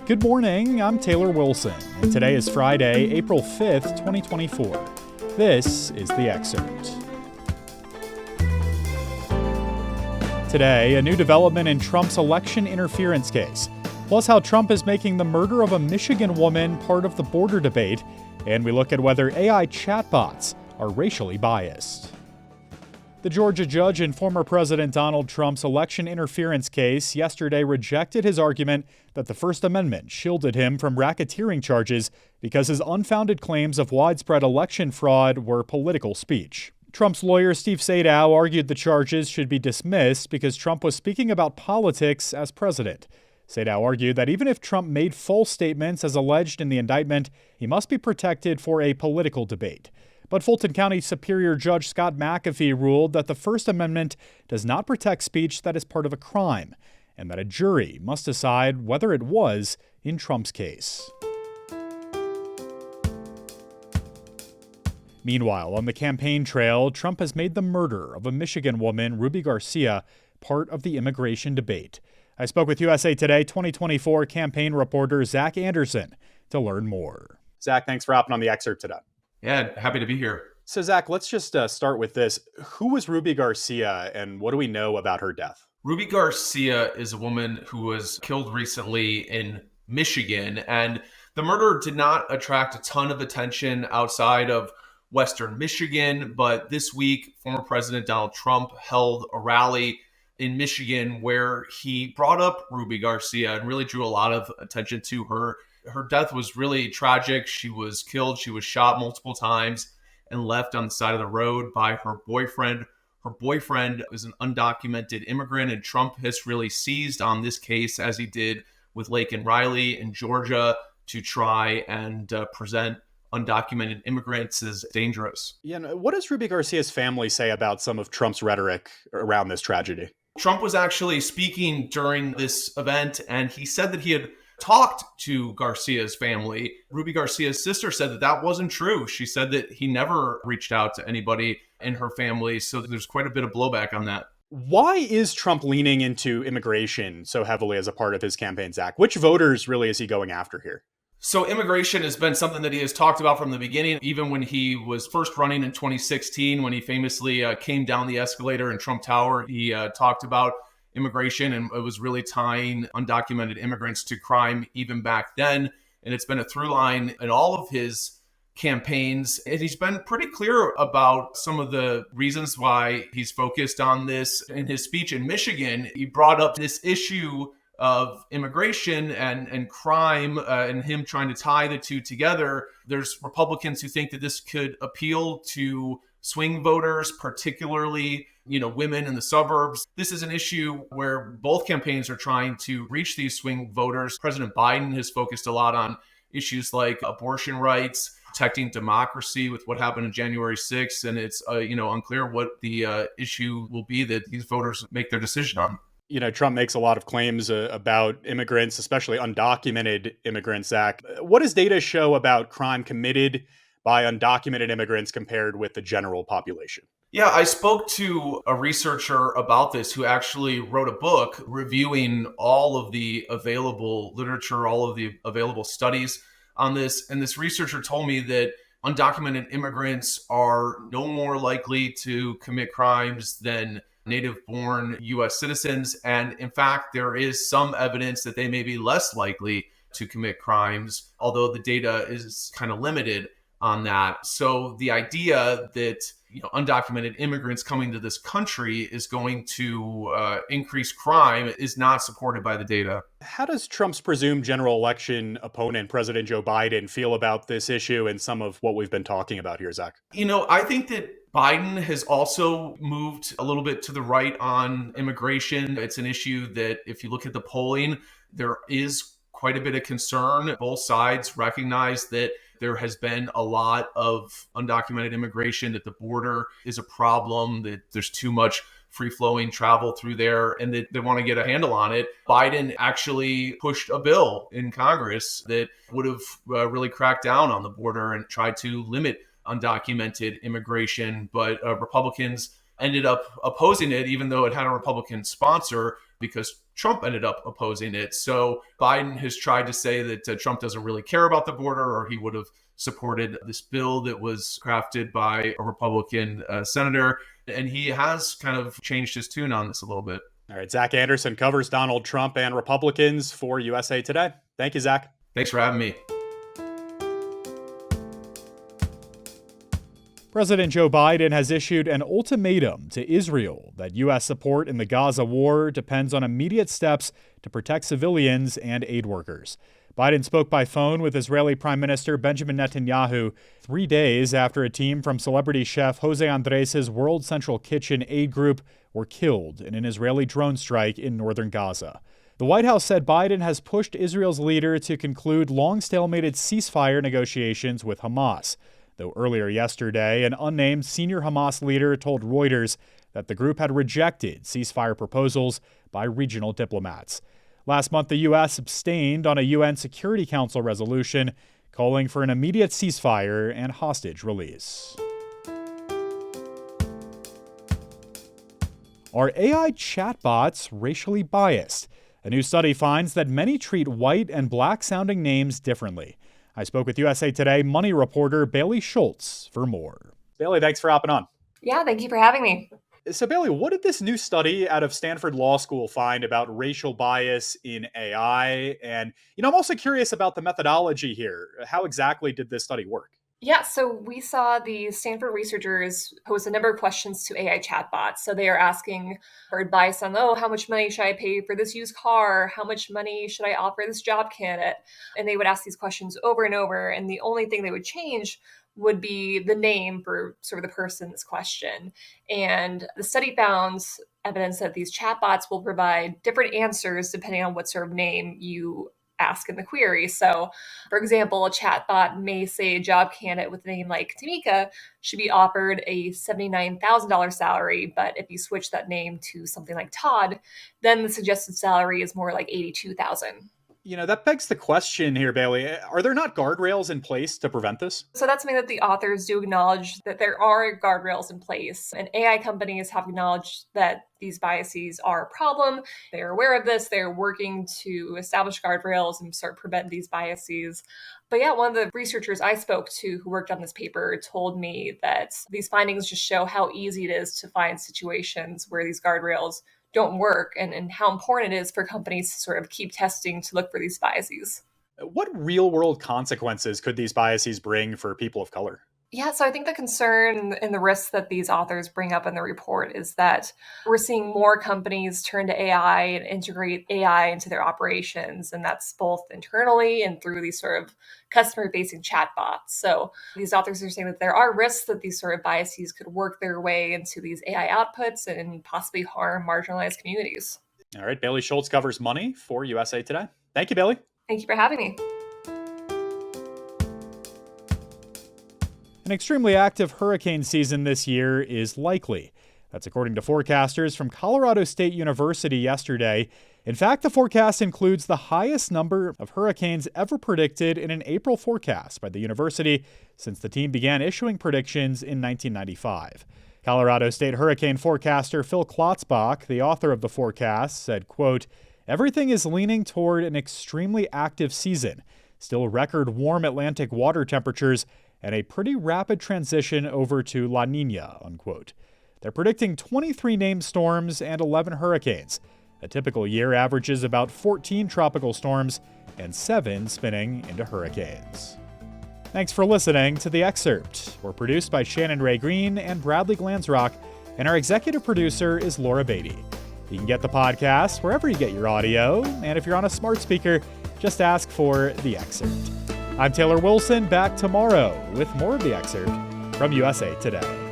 Good morning, I'm Taylor Wilson, and today is Friday, April 5th, 2024. This is The Excerpt. Today, a new development in Trump's election interference case, plus how Trump is making the murder of a Michigan woman part of the border debate, and we look at whether AI chatbots are racially biased. The Georgia judge in former President Donald Trump's election interference case yesterday rejected his argument that the First Amendment shielded him from racketeering charges because his unfounded claims of widespread election fraud were political speech. Trump's lawyer Steve Sadow argued the charges should be dismissed because Trump was speaking about politics as president. Sadow argued that even if Trump made false statements as alleged in the indictment, he must be protected for a political debate. But Fulton County Superior Judge Scott McAfee ruled that the First Amendment does not protect speech that is part of a crime, and that a jury must decide whether it was in Trump's case. Meanwhile, on the campaign trail, Trump has made the murder of a Michigan woman, Ruby Garcia, part of the immigration debate. I spoke with USA Today 2024 campaign reporter Zac Anderson to learn more. Zac, thanks for hopping on The Excerpt today. Yeah, happy to be here. So, Zac, let's just start with this. Who was Ruby Garcia, and what do we know about her death? Ruby Garcia is a woman who was killed recently in Michigan, and the murder did not attract a ton of attention outside of Western Michigan. But this week, former President Donald Trump held a rally in Michigan where he brought up Ruby Garcia and really drew a lot of attention to her. Her death was really tragic. She was killed. She was shot multiple times and left on the side of the road by her boyfriend. Her boyfriend is an undocumented immigrant, and Trump has really seized on this case, as he did with Lake and Riley in Georgia, to try and present undocumented immigrants as dangerous. Yeah, what does Ruby Garcia's family say about some of Trump's rhetoric around this tragedy? Trump was actually speaking during this event, and he said that he had talked to Garcia's family. Ruby Garcia's sister said that that wasn't true. She said that he never reached out to anybody in her family. So there's quite a bit of blowback on that. Why is Trump leaning into immigration so heavily as a part of his campaign, Zac? Which voters really is he going after here? So immigration has been something that he has talked about from the beginning, even when he was first running in 2016, when he famously came down the escalator in Trump Tower. He talked about immigration, and it was really tying undocumented immigrants to crime even back then. And it's been a through line in all of his campaigns. And he's been pretty clear about some of the reasons why he's focused on this. In his speech in Michigan, he brought up this issue of immigration and crime and him trying to tie the two together. There's Republicans who think that this could appeal to swing voters, particularly, women in the suburbs. This is an issue where both campaigns are trying to reach these swing voters. President Biden has focused a lot on issues like abortion rights, protecting democracy with what happened on January 6th. And it's, unclear what the issue will be that these voters make their decision on. Trump makes a lot of claims about immigrants, especially undocumented immigrants, Zac. What does data show about crime committed by undocumented immigrants compared with the general population? Yeah, I spoke to a researcher about this who actually wrote a book reviewing all of the available literature, all of the available studies on this. And this researcher told me that undocumented immigrants are no more likely to commit crimes than native-born U.S. citizens. And in fact, there is some evidence that they may be less likely to commit crimes, although the data is kind of limited on that. So the idea that undocumented immigrants coming to this country is going to increase crime is not supported by the data. How does Trump's presumed general election opponent, President Joe Biden, feel about this issue and some of what we've been talking about here, Zac? I think that Biden has also moved a little bit to the right on immigration. It's an issue that if you look at the polling, there is quite a bit of concern. Both sides recognize that there has been a lot of undocumented immigration, that the border is a problem, that there's too much free-flowing travel through there, and that they want to get a handle on it. Biden actually pushed a bill in Congress that would have really cracked down on the border and tried to limit undocumented immigration. But Republicans ended up opposing it, even though it had a Republican sponsor, because Trump ended up opposing it. So Biden has tried to say that Trump doesn't really care about the border, or he would have supported this bill that was crafted by a Republican senator. And he has kind of changed his tune on this a little bit. All right, Zac Anderson covers Donald Trump and Republicans for USA Today. Thank you, Zac. Thanks for having me. President Joe Biden has issued an ultimatum to Israel that U.S. support in the Gaza war depends on immediate steps to protect civilians and aid workers. Biden spoke by phone with Israeli Prime Minister Benjamin Netanyahu 3 days after a team from celebrity chef Jose Andres' World Central Kitchen aid group were killed in an Israeli drone strike in northern Gaza. The White House said Biden has pushed Israel's leader to conclude long stalemated ceasefire negotiations with Hamas, though earlier yesterday, an unnamed senior Hamas leader told Reuters that the group had rejected ceasefire proposals by regional diplomats. Last month, the U.S. abstained on a UN Security Council resolution calling for an immediate ceasefire and hostage release. Are AI chatbots racially biased? A new study finds that many treat white and black-sounding names differently. I spoke with USA Today Money reporter Bailey Schulz for more. Bailey, thanks for hopping on. Yeah, thank you for having me. So, Bailey, what did this new study out of Stanford Law School find about racial bias in AI? And, I'm also curious about the methodology here. How exactly did this study work? Yeah, so we saw the Stanford researchers pose a number of questions to AI chatbots. So they are asking for advice on, how much money should I pay for this used car? How much money should I offer this job candidate? And they would ask these questions over and over. And the only thing they would change would be the name for sort of the person's question. And the study found evidence that these chatbots will provide different answers depending on what sort of name you ask in the query. So, for example, a chatbot may say a job candidate with a name like Tamika should be offered a $79,000 salary, but if you switch that name to something like Todd, then the suggested salary is more like $82,000. That begs the question here, Bailey. Are there not guardrails in place to prevent this? So that's something that the authors do acknowledge, that there are guardrails in place. And AI companies have acknowledged that these biases are a problem. They're aware of this. They're working to establish guardrails and sort of prevent these biases. But yeah, one of the researchers I spoke to who worked on this paper told me that these findings just show how easy it is to find situations where these guardrails don't work, and how important it is for companies to sort of keep testing to look for these biases. What real-world consequences could these biases bring for people of color? Yeah, so I think the concern and the risks that these authors bring up in the report is that we're seeing more companies turn to AI and integrate AI into their operations, and that's both internally and through these sort of customer-facing chatbots. So these authors are saying that there are risks that these sort of biases could work their way into these AI outputs and possibly harm marginalized communities. All right, Bailey Schulz covers money for USA Today. Thank you, Bailey. Thank you for having me. An extremely active hurricane season this year is likely. That's according to forecasters from Colorado State University yesterday. In fact, the forecast includes the highest number of hurricanes ever predicted in an April forecast by the university since the team began issuing predictions in 1995. Colorado State hurricane forecaster Phil Klotzbach, the author of the forecast, said, quote, "Everything is leaning toward an extremely active season, still record warm Atlantic water temperatures, and a pretty rapid transition over to La Nina," unquote. They're predicting 23 named storms and 11 hurricanes. A typical year averages about 14 tropical storms and 7 spinning into hurricanes. Thanks for listening to The Excerpt. We're produced by Shannon Ray Green and Bradley Glansrock, and our executive producer is Laura Beatty. You can get the podcast wherever you get your audio, and if you're on a smart speaker, just ask for The Excerpt. I'm Taylor Wilson, back tomorrow with more of The Excerpt from USA Today.